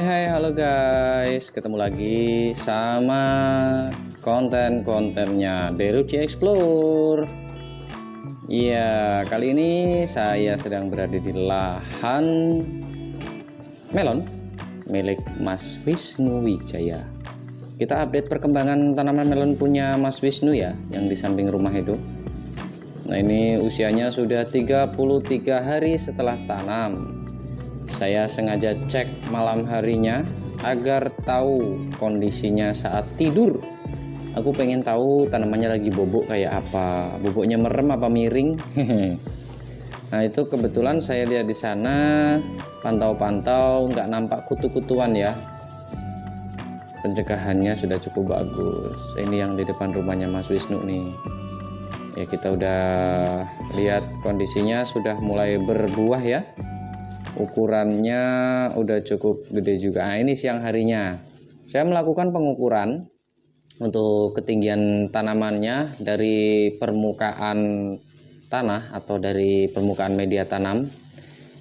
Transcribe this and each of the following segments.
Hai, halo guys, ketemu lagi sama konten-kontennya Derucci Explore. Iya, kali ini saya sedang berada di lahan melon milik Mas Wisnu Wijaya. Kita update perkembangan tanaman melon punya Mas Wisnu ya, yang di samping rumah itu. Nah, ini usianya sudah 33 hari setelah tanam. Saya sengaja cek malam harinya agar tahu kondisinya saat tidur. Aku pengen tahu tanamannya lagi bobok kayak apa, boboknya merem apa miring. Nah, itu kebetulan saya lihat di sana, pantau-pantau nggak nampak kutu-kutuan ya. Pencegahannya sudah cukup bagus. Ini yang di depan rumahnya Mas Wisnu nih. Ya, kita udah lihat kondisinya sudah mulai berbuah ya. Ukurannya udah cukup gede juga. Nah, ini siang harinya saya melakukan pengukuran untuk ketinggian tanamannya dari permukaan tanah atau dari permukaan media tanam.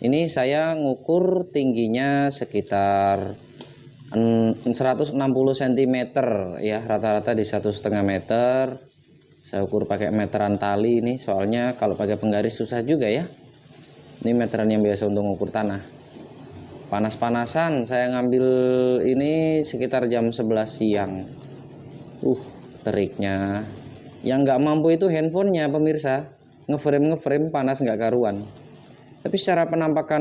Ini saya ngukur tingginya sekitar 160 cm ya, rata-rata di 1,5 meter. Saya ukur pakai meteran tali ini, soalnya kalau pakai penggaris susah juga ya. Ini meteran yang biasa untuk mengukur tanah. Panas-panasan saya ngambil ini sekitar jam 11 siang. Teriknya. Yang nggak mampu itu handphonenya pemirsa. Ngeframe panas nggak karuan. Tapi secara penampakan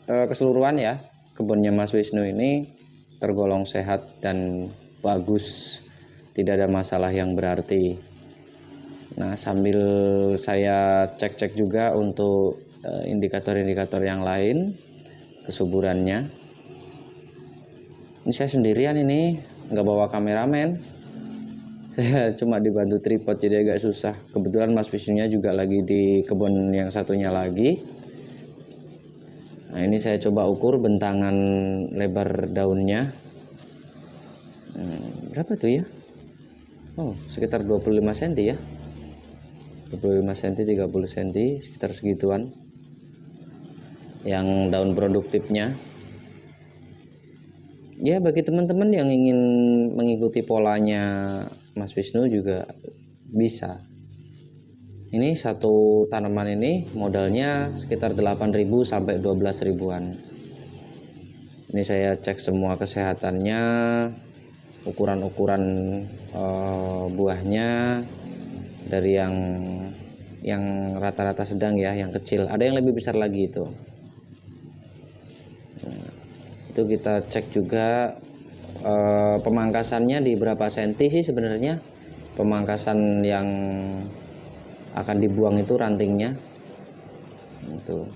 keseluruhan ya, kebunnya Mas Wisnu ini tergolong sehat dan bagus. Tidak ada masalah yang berarti. Nah, sambil saya cek-cek juga untuk indikator-indikator yang lain kesuburannya. Ini saya sendirian, ini nggak bawa kameramen, saya cuma dibantu tripod jadi agak susah. Kebetulan Mas Wisnunya juga lagi di kebun yang satunya lagi. Nah, ini saya coba ukur bentangan lebar daunnya. Berapa tuh ya? Oh, sekitar 25 cm ya, 25 cm 30 cm, sekitar segituan yang daun produktifnya. Ya, bagi teman-teman yang ingin mengikuti polanya Mas Wisnu juga bisa. Ini satu tanaman ini modalnya sekitar 8.000 sampai 12 ribuan. Ini saya cek semua kesehatannya, ukuran-ukuran buahnya dari yang rata-rata sedang ya, yang kecil. Ada yang lebih besar lagi itu. Itu kita cek juga pemangkasannya di berapa senti sih sebenarnya. Pemangkasan yang akan dibuang itu rantingnya itu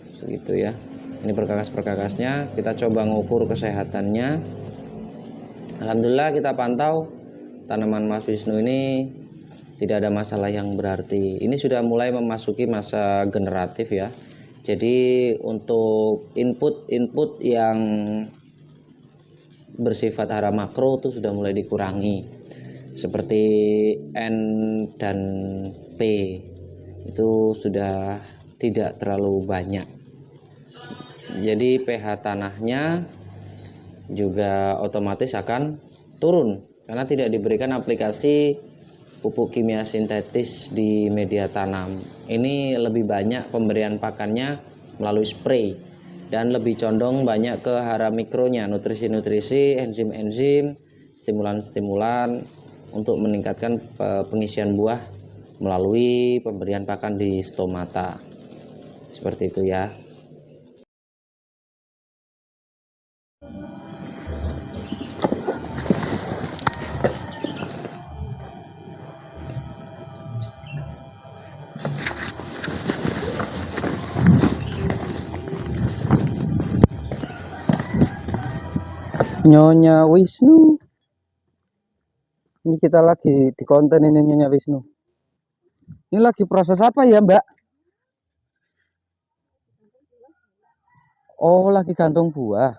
segitu ya. Ini perkakas-perkakasnya, kita coba ngukur kesehatannya. Alhamdulillah kita pantau tanaman Mas Wisnu ini tidak ada masalah yang berarti. Ini sudah mulai memasuki masa generatif ya. Jadi untuk input yang bersifat hara makro itu sudah mulai dikurangi. Seperti N dan P itu sudah tidak terlalu banyak. Jadi pH tanahnya juga otomatis akan turun karena tidak diberikan aplikasi pupuk kimia sintetis di media tanam. Ini lebih banyak pemberian pakannya melalui spray dan lebih condong banyak ke hara mikronya, nutrisi-nutrisi, enzim-enzim, stimulan-stimulan untuk meningkatkan pengisian buah melalui pemberian pakan di stomata. Seperti itu ya. Nyonya Wisnu. Ini kita lagi di konten ini Nyonya Wisnu. Ini lagi proses apa ya, Mbak? Oh, lagi gantung buah.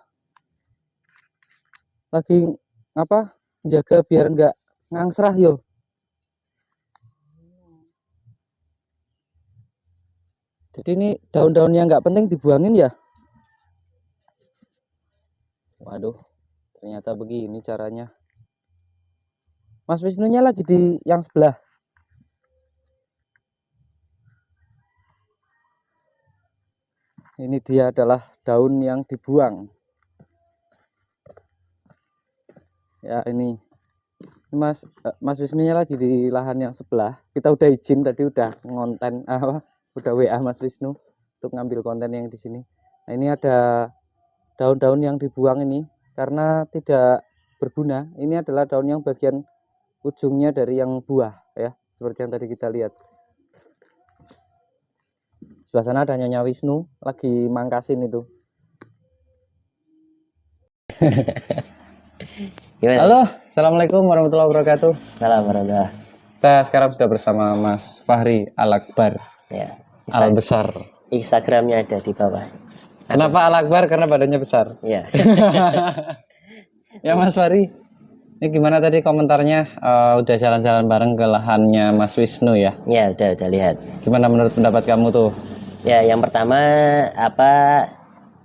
Lagi apa? Jaga biar nggak ngangsrah yo. Jadi ini daun-daun yang nggak penting dibuangin ya? Waduh, ternyata begini caranya. Mas Wisnunya lagi di yang sebelah. Ini dia adalah daun yang dibuang. Ya ini Mas Wisnunya lagi di lahan yang sebelah. Kita udah izin tadi, udah ngonten udah WA Mas Wisnu untuk ngambil konten yang di sini. Nah, ini ada daun-daun yang dibuang ini karena tidak berguna. Ini adalah daun yang bagian ujungnya dari yang buah ya, seperti yang tadi kita lihat. Sebelah sana ada Nyonya Wisnu lagi mangkasin itu. Gimana? Halo, assalamualaikum warahmatullahi wabarakatuh. Salam warahmatullahi. Kita sekarang sudah bersama Mas Fahri Al-Akbar. Ya. Al besar. Instagramnya ada di bawah. Kenapa Al-Akbar? Karena badannya besar. Ya. Ya Mas Fahri, ini gimana tadi komentarnya? Udah jalan-jalan bareng ke lahannya Mas Wisnu ya? Ya, udah lihat. Gimana menurut pendapat kamu tuh? Ya, yang pertama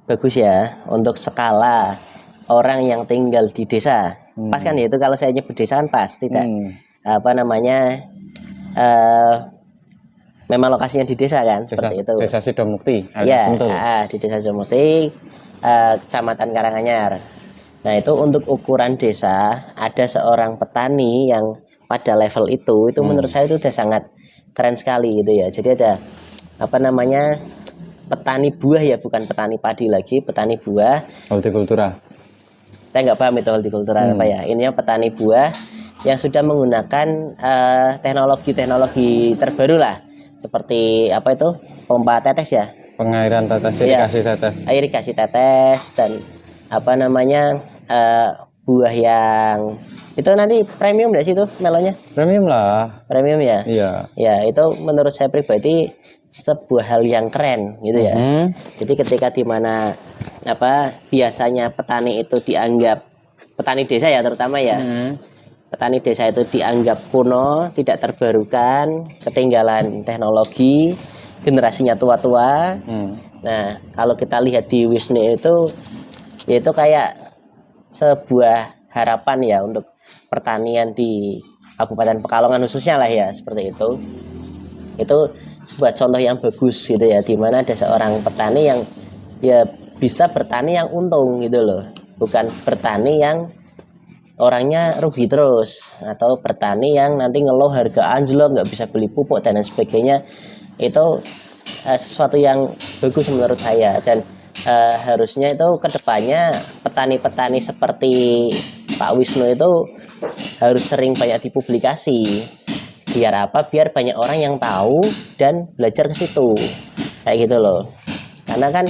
bagus ya untuk skala orang yang tinggal di desa. Pas kan ya, itu kalau saya nyebut desa kan pas, tidak memang lokasinya di desa kan, seperti itu. Desa Sidomukti. Ya, di Desa Sidomukti, Kecamatan Karanganyar. Nah, itu untuk ukuran desa, ada seorang petani yang pada level itu menurut saya itu udah sangat keren sekali gitu ya. Jadi ada petani buah ya, bukan petani padi lagi, petani buah. Hortikultura. Saya nggak paham itu hortikultura apa ya. Ininya petani buah yang sudah menggunakan teknologi terbaru lah, seperti apa itu, pompa tetes ya. Pengairan tetes, irigasi tetes. Irigasi tetes dan buah yang itu nanti premium nggak sih itu melonya? Premium lah. Premium ya? Iya. Ya, itu menurut saya pribadi sebuah hal yang keren gitu ya. Jadi ketika dimana biasanya petani itu dianggap, petani desa ya terutama ya, petani desa itu dianggap kuno, tidak terbarukan, ketinggalan teknologi, generasinya tua-tua. Nah, kalau kita lihat di Wisnu itu kayak sebuah harapan ya untuk pertanian di Kabupaten Pekalongan khususnya lah ya, seperti itu. Itu sebuah contoh yang bagus gitu ya, dimana ada seorang petani yang ya bisa bertani yang untung gitu loh, bukan bertani yang orangnya rugi terus, atau bertani yang nanti ngeluh harga anjlok, nggak bisa beli pupuk dan lain sebagainya. Itu sesuatu yang bagus menurut saya, dan harusnya itu kedepannya petani-petani seperti Pak Wisnu itu harus sering banyak dipublikasi. Biar apa? Biar banyak orang yang tahu dan belajar ke situ, kayak gitu loh. Karena kan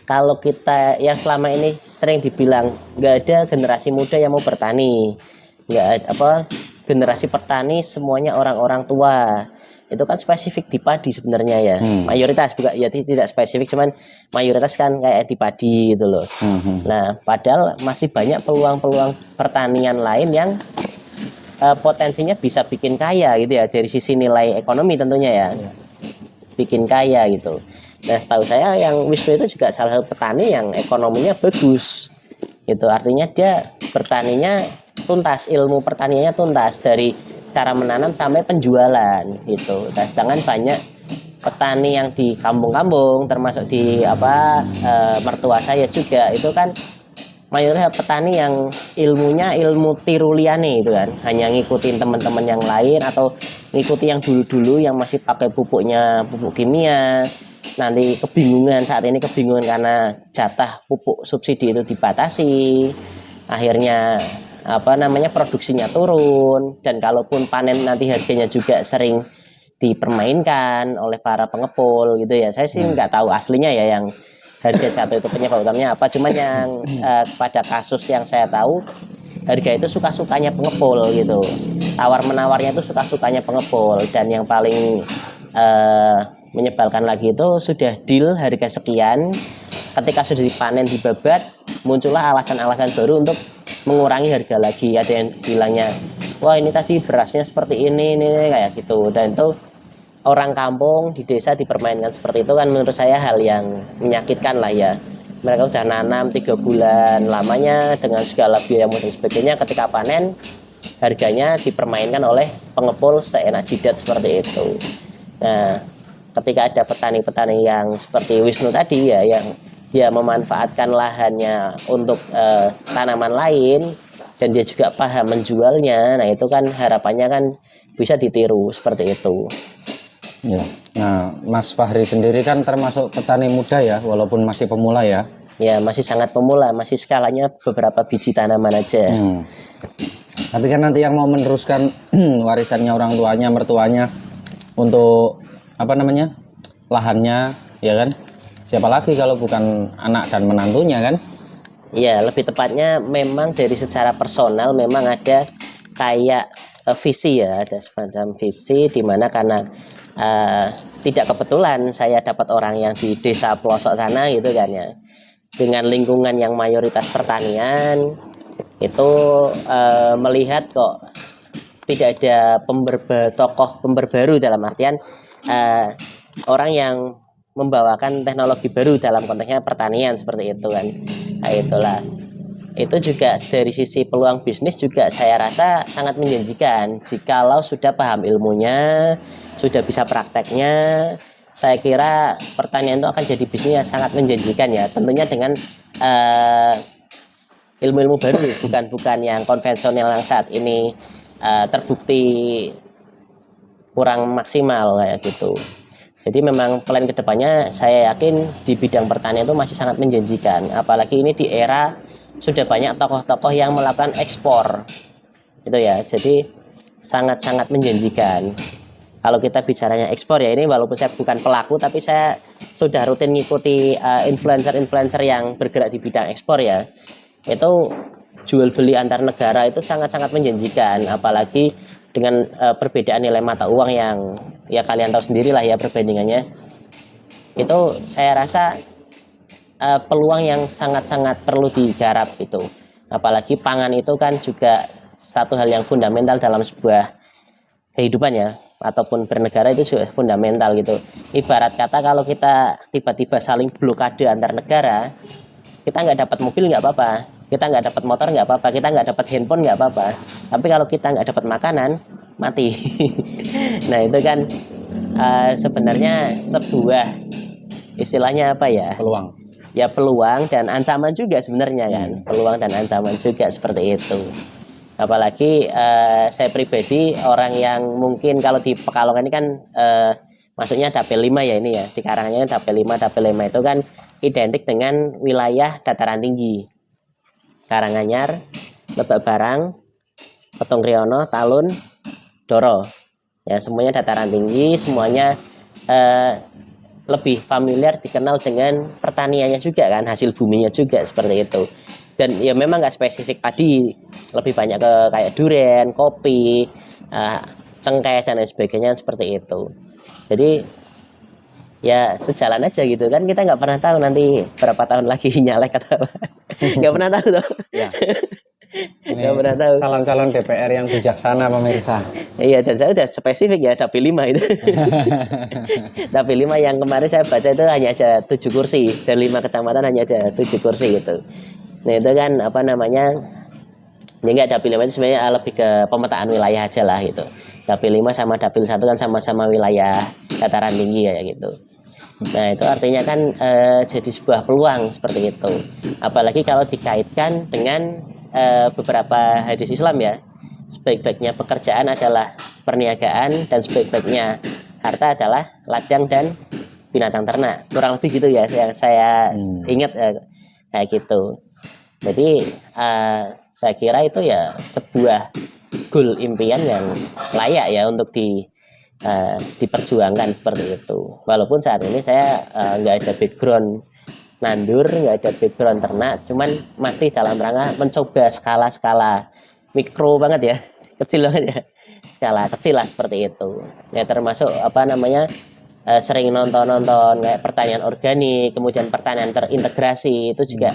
kalau kita yang selama ini sering dibilang nggak ada generasi muda yang mau bertani, nggak generasi petani semuanya orang-orang tua. Itu kan spesifik di padi sebenarnya ya. Mayoritas juga ya, tidak spesifik, cuman mayoritas kan kayak di padi gitu loh. Nah, padahal masih banyak peluang-peluang pertanian lain yang potensinya bisa bikin kaya gitu ya, dari sisi nilai ekonomi tentunya ya. Bikin kaya gitu. Nah, setahu saya yang Wisnu itu juga salah satu petani yang ekonominya bagus. Itu artinya dia bertaninya tuntas, ilmu pertaniannya tuntas dari cara menanam sampai penjualan gitu. Nah, sedangkan banyak petani yang di kampung-kampung, termasuk di mertua saya juga, itu kan mayoritas petani yang ilmunya ilmu tiruliane itu kan, hanya ngikutin teman-teman yang lain atau ngikuti yang dulu-dulu yang masih pakai pupuknya pupuk kimia. Nanti saat ini kebingungan karena jatah pupuk subsidi itu dibatasi, akhirnya produksinya turun, dan kalaupun panen nanti harganya juga sering dipermainkan oleh para pengepul gitu ya. Saya sih nggak tahu aslinya ya yang harga jatuh itu penyebab utamanya apa, cuman yang pada kasus yang saya tahu, harga itu suka-sukanya pengepul gitu, tawar menawarnya itu suka-sukanya pengepul, dan yang paling menyebalkan lagi itu sudah deal harga sekian, ketika sudah dipanen dibabat, muncullah alasan-alasan baru untuk mengurangi harga lagi. Ada yang bilangnya, wah ini tadi berasnya seperti ini kayak gitu. Dan itu orang kampung di desa dipermainkan seperti itu kan, menurut saya hal yang menyakitkan lah ya. mereka udah nanam 3 bulan lamanya dengan segala biaya dan sebagainya, ketika panen harganya dipermainkan oleh pengepul seenak jidat seperti itu. Nah, ketika ada petani-petani yang seperti Wisnu tadi ya, yang dia memanfaatkan lahannya untuk tanaman lain dan dia juga paham menjualnya, nah itu kan harapannya kan bisa ditiru seperti itu. Ya. Nah, Mas Fahri sendiri kan termasuk petani muda ya, walaupun masih pemula ya. Ya, masih sangat pemula, masih skalanya beberapa biji tanaman aja. Tapi kan nanti yang mau meneruskan warisannya orang tuanya, mertuanya untuk apa namanya? Lahannya, ya kan? Siapa lagi kalau bukan anak dan menantunya kan? Ya, lebih tepatnya memang dari secara personal memang ada kayak visi ya, ada semacam visi di mana karena tidak kebetulan saya dapat orang yang di desa pelosok sana gitu kan ya, dengan lingkungan yang mayoritas pertanian itu melihat kok tidak ada tokoh pemberbaru dalam artian orang yang membawakan teknologi baru dalam konteksnya pertanian seperti itu kan. Nah, itulah. Itu juga dari sisi peluang bisnis juga saya rasa sangat menjanjikan. Jikalau sudah paham ilmunya, sudah bisa prakteknya, saya kira pertanian itu akan jadi bisnis yang sangat menjanjikan ya. Tentunya dengan ilmu-ilmu baru, bukan yang konvensional yang saat ini terbukti kurang maksimal kayak gitu. Jadi memang plan kedepannya saya yakin di bidang pertanian itu masih sangat menjanjikan. Apalagi ini di era sudah banyak tokoh-tokoh yang melakukan ekspor, gitu ya. Jadi sangat-sangat menjanjikan. Kalau kita bicaranya ekspor ya, ini walaupun saya bukan pelaku, tapi saya sudah rutin ngikuti influencer-influencer yang bergerak di bidang ekspor ya. Itu jual beli antar negara itu sangat-sangat menjanjikan, apalagi dengan perbedaan nilai mata uang yang ya kalian tahu sendirilah ya perbandingannya. Itu saya rasa peluang yang sangat-sangat perlu digarap itu. Apalagi pangan itu kan juga satu hal yang fundamental dalam sebuah kehidupan ya, ataupun bernegara itu juga fundamental gitu. Ibarat kata kalau kita tiba-tiba saling blokade antar negara, kita nggak dapat mobil nggak apa-apa, kita nggak dapat motor nggak apa-apa, kita nggak dapat handphone nggak apa-apa, tapi kalau kita nggak dapat makanan mati. Nah itu kan sebenarnya sebuah istilahnya apa ya, Peluang. Ya peluang dan ancaman juga sebenarnya kan, peluang dan ancaman juga seperti itu. Apalagi saya pribadi orang yang mungkin kalau di Pekalongan ini kan maksudnya Dapil 5 ya ini ya, di Karanganyar Dapil 5 itu kan identik dengan wilayah dataran tinggi. Karanganyar, Lebak Barang, Petung Kriono, Talun, Doro. Ya semuanya dataran tinggi, semuanya lebih familiar dikenal dengan pertaniannya juga kan, hasil buminya juga seperti itu. Dan ya memang nggak spesifik padi, lebih banyak ke kayak durian, kopi, cengkeh dan lain sebagainya seperti itu. Jadi ya sejalan aja gitu kan, kita nggak pernah tahu nanti berapa tahun lagi nyalek atau apa. Nggak pernah tahu loh. Ya. Nggak pernah tahu. Calon-calon DPR yang bijaksana pemirsa. Iya, dan saya udah spesifik ya Dapil 5 itu. Dapil 5 yang kemarin saya baca itu hanya ada 7 kursi, dari 5 kecamatan hanya ada 7 kursi gitu. Nah itu kan apa namanya, ya enggak, Dapil 5 itu sebenarnya lebih ke pemetaan wilayah aja lah gitu. Dapil 5 sama Dapil 1 kan sama-sama wilayah dataran tinggi ya gitu. Nah itu artinya kan jadi sebuah peluang seperti itu. Apalagi kalau dikaitkan dengan beberapa hadis Islam ya. Sebaik-baiknya pekerjaan adalah perniagaan, dan sebaik-baiknya harta adalah ladang dan binatang ternak. Kurang lebih gitu ya yang saya ingat kayak gitu. Jadi saya kira itu ya sebuah goal impian yang layak ya untuk diperjuangkan seperti itu. Walaupun saat ini saya nggak ada background nandur, nggak ada background ternak, cuman masih dalam rangka mencoba skala-skala mikro banget ya, kecil banget ya, skala kecil lah seperti itu. Ya termasuk apa namanya sering nonton kayak pertanian organik, kemudian pertanian terintegrasi itu juga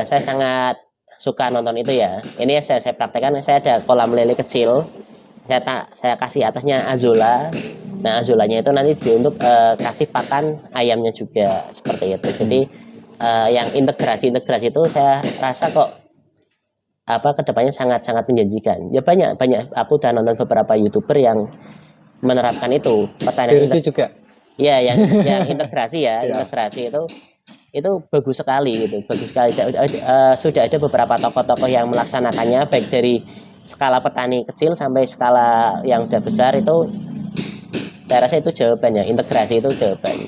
saya sangat suka nonton itu ya. Ini saya praktekkan, saya ada kolam lele kecil, saya kasih atasnya azola. Nah azolanya itu nanti untuk kasih pakan ayamnya juga seperti itu. Jadi yang integrasi itu saya rasa kok kedepannya sangat-sangat menjanjikan. Ya banyak aku udah nonton beberapa YouTuber yang menerapkan itu pertanian itu juga. Ya, yang integrasi ya, integrasi itu bagus sekali gitu, bagus sekali. Sudah ada beberapa tokoh-tokoh yang melaksanakannya, baik dari skala petani kecil sampai skala yang udah besar. Itu saya rasa itu jawabannya, integrasi itu jawaban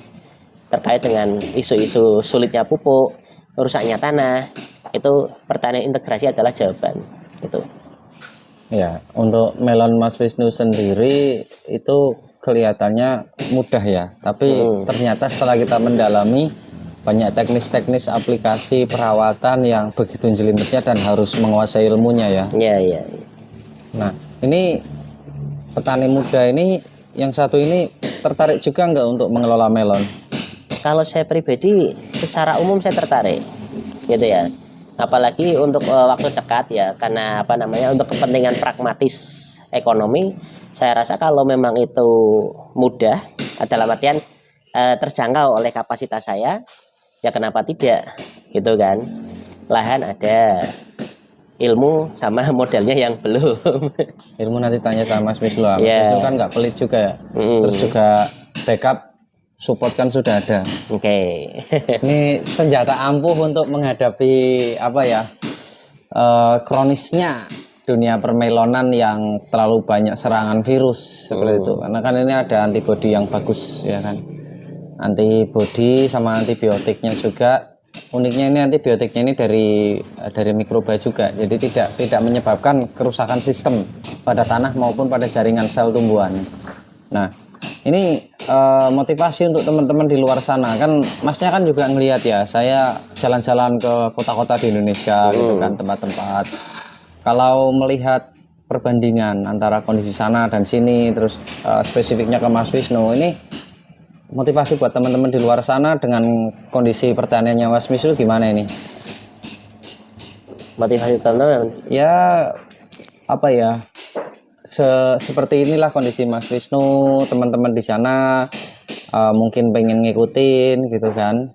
terkait dengan isu-isu sulitnya pupuk, rusaknya tanah. Itu pertanian integrasi adalah jawaban itu. Ya, untuk melon Mas Wisnu sendiri itu kelihatannya mudah ya, tapi ternyata setelah kita mendalami banyak teknis-teknis aplikasi perawatan yang begitu jelimetnya dan harus menguasai ilmunya ya. Iya. Nah, ini petani muda ini yang satu ini tertarik juga nggak untuk mengelola melon? Kalau saya pribadi secara umum saya tertarik, gitu ya. Apalagi untuk waktu dekat ya, karena untuk kepentingan pragmatis ekonomi. Saya rasa kalau memang itu mudah, dalam artian terjangkau oleh kapasitas saya, ya kenapa tidak, gitu kan. Lahan ada, ilmu sama modalnya yang belum. Ilmu nanti tanya sama Mas Wisnu. Mas Wisnu kan nggak pelit juga ya. Terus juga backup support kan sudah ada. Oke. Ini senjata ampuh untuk menghadapi kronisnya dunia permelonan yang terlalu banyak serangan virus seperti itu. Karena kan ini ada antibodi yang bagus ya kan. Antibodi sama antibiotiknya juga. Uniknya ini antibiotiknya ini dari mikroba juga. Jadi tidak menyebabkan kerusakan sistem pada tanah maupun pada jaringan sel tumbuhan. Nah, ini motivasi untuk teman-teman di luar sana kan. Masnya kan juga ngelihat ya, saya jalan-jalan ke kota-kota di Indonesia gitu kan, tempat-tempat. Kalau melihat perbandingan antara kondisi sana dan sini, terus spesifiknya ke Mas Wisnu, ini motivasi buat teman-teman di luar sana dengan kondisi pertaniannya Mas Wisnu gimana ini? Motivasi teman-teman? Ya seperti inilah kondisi Mas Wisnu, teman-teman di sana mungkin pengen ngikutin gitu kan.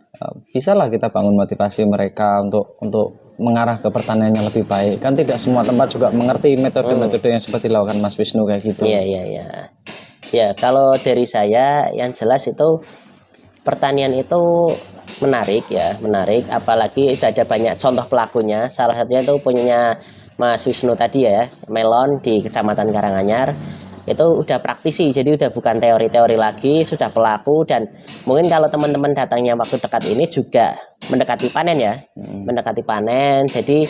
Bisalah kita bangun motivasi mereka untuk mengarah ke pertanian yang lebih baik. Kan tidak semua tempat juga mengerti metode-metode yang seperti dilakukan Mas Wisnu kayak gitu. Iya. Ya, kalau dari saya yang jelas itu pertanian itu menarik. Apalagi ada banyak contoh pelakunya. Salah satunya itu punya Mas Wisnu tadi ya, melon di Kecamatan Karanganyar. Itu udah praktisi, jadi udah bukan teori-teori lagi, sudah pelaku. Dan mungkin kalau teman-teman datangnya waktu dekat ini juga mendekati panen ya, mendekati panen. Jadi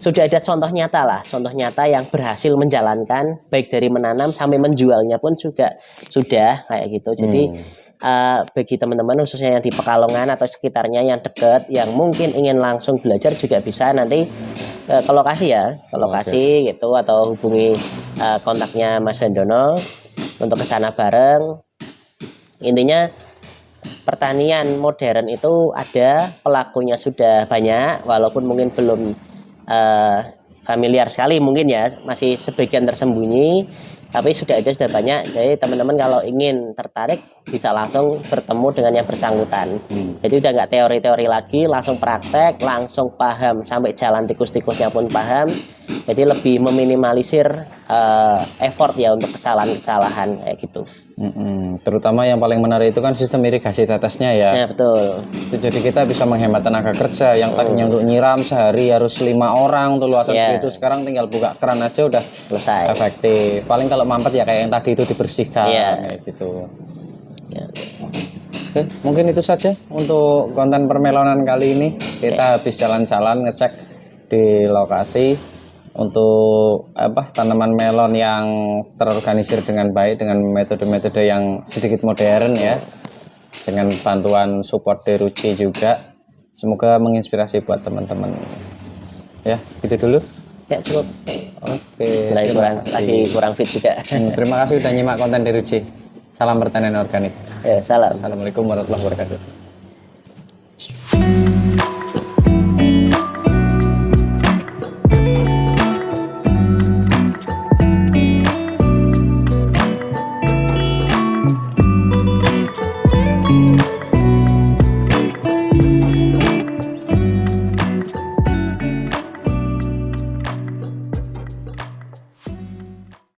sudah ada contoh nyata yang berhasil menjalankan, baik dari menanam sampai menjualnya pun juga sudah kayak gitu. Jadi bagi teman-teman khususnya yang di Pekalongan atau sekitarnya yang dekat, yang mungkin ingin langsung belajar juga bisa nanti ke lokasi gitu, atau hubungi kontaknya Mas Hendono untuk kesana bareng. Intinya pertanian modern itu ada, pelakunya sudah banyak, walaupun mungkin belum familiar sekali mungkin ya, masih sebagian tersembunyi, tapi sudah banyak. Jadi teman-teman kalau ingin tertarik bisa langsung bertemu dengan yang bersangkutan. Jadi udah nggak teori-teori lagi, langsung praktek, langsung paham, sampai jalan tikus-tikusnya pun paham. Jadi lebih meminimalisir effort ya untuk kesalahan-kesalahan kayak gitu. Terutama yang paling menarik itu kan sistem irigasi tetesnya ya. Ya betul. Jadi kita bisa menghemat tenaga kerja yang tadinya untuk nyiram sehari harus 5 orang untuk luasan segitu, sekarang tinggal buka keran aja udah selesai. Efektif. Paling kalau mampet ya kayak yang tadi itu dibersihkan kayak gitu. Oke, mungkin itu saja untuk konten permelonan kali ini. Kita habis jalan-jalan ngecek di lokasi untuk tanaman melon yang terorganisir dengan baik dengan metode-metode yang sedikit modern ya, dengan bantuan support dari Ruci juga. Semoga menginspirasi buat teman-teman ya. Gitu dulu ya, cukup. Oke, kurang fit juga. Terima kasih sudah nyimak konten dari Ruci. Salam pertanian organik. Ya, salam. Assalamualaikum warahmatullahi wabarakatuh.